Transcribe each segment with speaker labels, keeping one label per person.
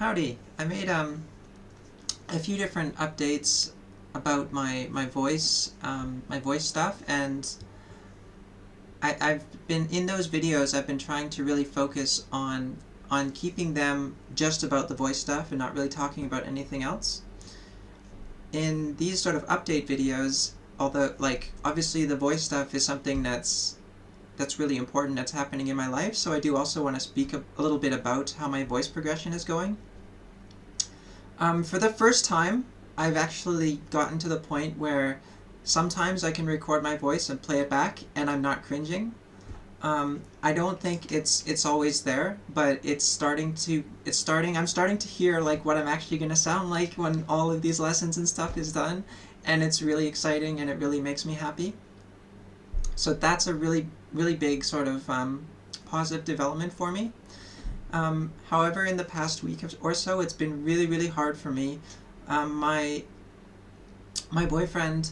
Speaker 1: Howdy. I made a few different updates about my voice stuff, and I've been in those videos. I've been trying to really focus on keeping them just about the voice stuff and not really talking about anything else. In these sort of update videos, although like obviously the voice stuff is something that's really important that's happening in my life, so I do also want to speak a little bit about how my voice progression is going. For the first time, I've actually gotten to the point where sometimes I can record my voice and play it back, and I'm not cringing. I don't think it's always there, but it's starting to. It's starting. I'm starting to hear like what I'm actually going to sound like when all of these lessons and stuff is done, and it's really exciting and it really makes me happy. So that's a really big sort of positive development for me. However, in the past week or so, it's been really hard for me. My boyfriend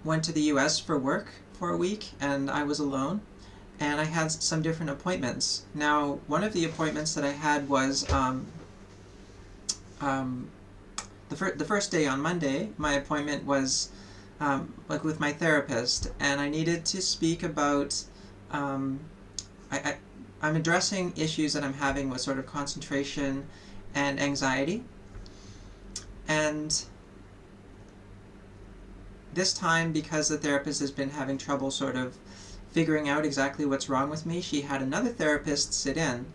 Speaker 1: went to the U.S. for work for a week, and I was alone. And I had some different appointments. Now, one of the appointments that I had was um, the first day on Monday. My appointment was like with my therapist, and I needed to speak about um, I, I'm addressing issues that I'm having with sort of concentration and anxiety. And this time, because the therapist has been having trouble sort of figuring out exactly what's wrong with me, she had another therapist sit in.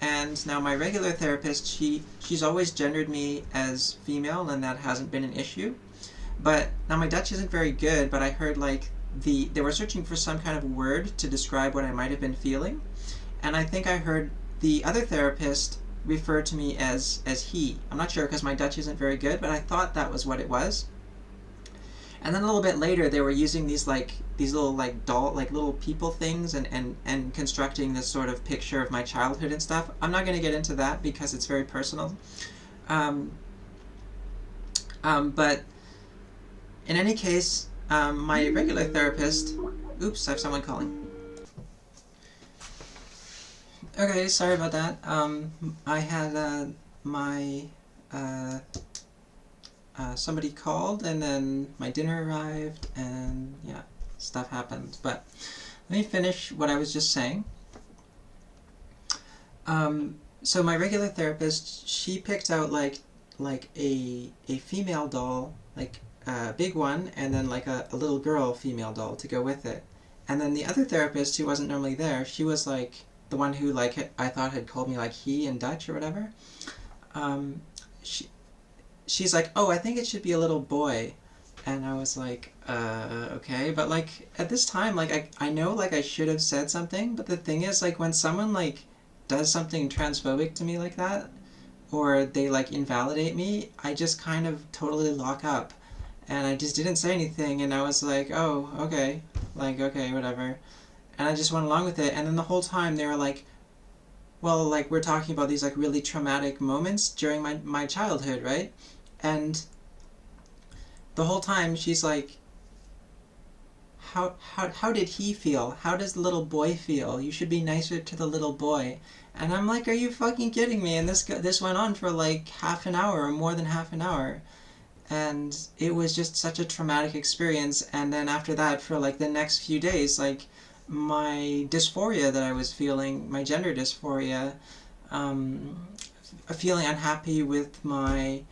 Speaker 1: And now my regular therapist, she's always gendered me as female, and that hasn't been an issue. But now my Dutch isn't very good, but I heard like they were searching for some kind of word to describe what I might have been feeling. And I think I heard the other therapist refer to me as he. I'm not sure because my Dutch isn't very good, but I thought that was what it was. And then a little bit later, they were using these little like doll like little people things and constructing this sort of picture of my childhood and stuff. I'm not going to get into that because it's very personal. Um, but in any case, my regular therapist. Oops, I have someone calling. Okay, sorry about that. I had my uh, somebody called, and then my dinner arrived, and yeah, stuff happened. But let me finish what I was just saying. So my regular therapist, she picked out like a female doll, like a big one, and then like a little girl female doll to go with it. And then the other therapist, who wasn't normally there, she was like the one who like I thought had called me like he in Dutch or whatever. Um, she she's like, oh, I think it should be a little boy. And I was like, okay. But like at this time, like I know like I should have said something, but the thing is like when someone like does something transphobic to me like that, or they like invalidate me, I just kind of totally lock up. And I just didn't say anything, and I was like, oh, okay. Like, okay, whatever. And I just went along with it. And then the whole time they were like, well, like we're talking about these like really traumatic moments during my childhood, right? And the whole time she's like, how did he feel? How does the little boy feel? You should be nicer to the little boy. And I'm like, are you fucking kidding me? And this went on for like half an hour or more than half an hour. And it was just such a traumatic experience. And then after that, for like the next few days, like my dysphoria that I was feeling, my gender dysphoria, um, feeling unhappy with my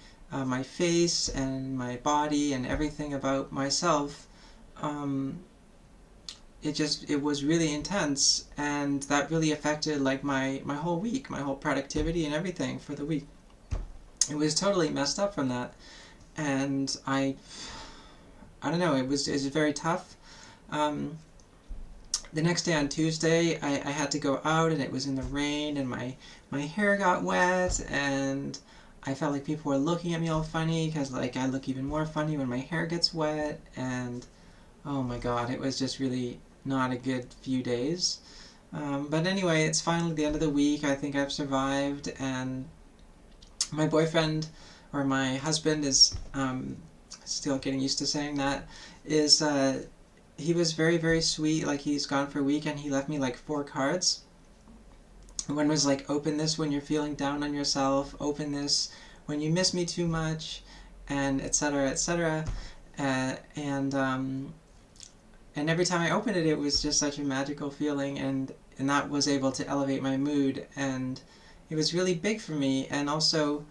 Speaker 1: face and my body and everything about myself, um, it was really intense, and that really affected like my whole week, my whole productivity and everything for the week. It was totally messed up from that, and I don't know. It was very tough. Um, the next day on Tuesday, I had to go out, and it was in the rain, and my hair got wet, and I felt like people were looking at me all funny because like I look even more funny when my hair gets wet, and oh my god, it was just really not a good few days. But anyway, it's finally the end of the week. I think I've survived, and my boyfriend, or my husband, is still getting used to saying that, is he was very sweet. Like he's gone for a week, and he left me like 4 cards. One was like, open this when you're feeling down on yourself, open this when you miss me too much, and etc. etc. And every time I opened it, it was just such a magical feeling, and that was able to elevate my mood, and it was really big for me. And also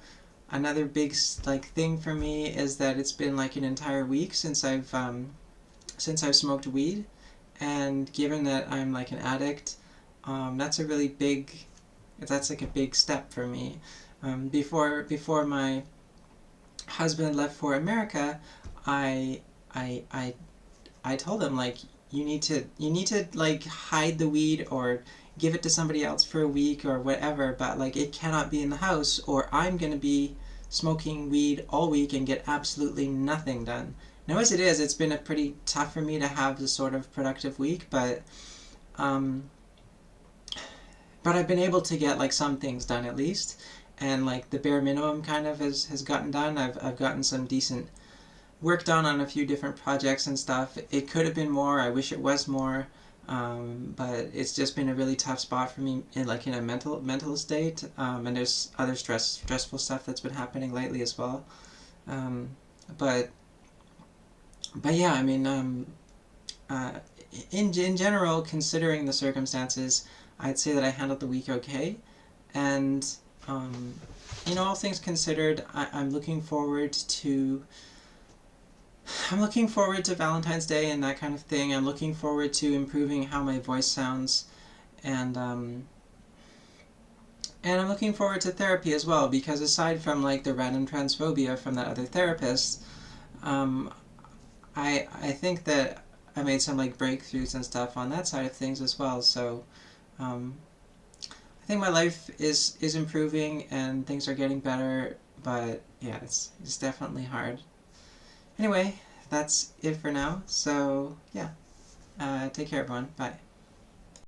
Speaker 1: another big like thing for me is that it's been like an entire week since I've smoked weed, and given that I'm like an addict, that's a really big that's like a big step for me. Before my husband left for America, I I I I told him, like, you need to like hide the weed or give it to somebody else for a week or whatever, but like it cannot be in the house or I'm gonna be smoking weed all week and get absolutely nothing done. Now, as it is, it's been a pretty tough for me to have this sort of productive week, um, but I've been able to get like some things done at least, and like the bare minimum kind of has gotten done. I've gotten some decent work done on a few different projects and stuff. It could have been more. I wish it was more, but it's just been a really tough spot for me in a mental state. And there's other stressful stuff that's been happening lately as well. Um, but but yeah, I mean, uh, in general, considering the circumstances, I'd say that I handled the week okay. And um, all things considered, I'm looking forward to Valentine's Day and that kind of thing. I'm looking forward to improving how my voice sounds, and I'm looking forward to therapy as well. Because aside from like the random transphobia from that other therapist, um, I think that I made some like breakthroughs and stuff on that side of things as well. So um, I think my life is improving and things are getting better. But yeah, it's definitely hard. Anyway, that's it for now. So yeah, take care, everyone. Bye.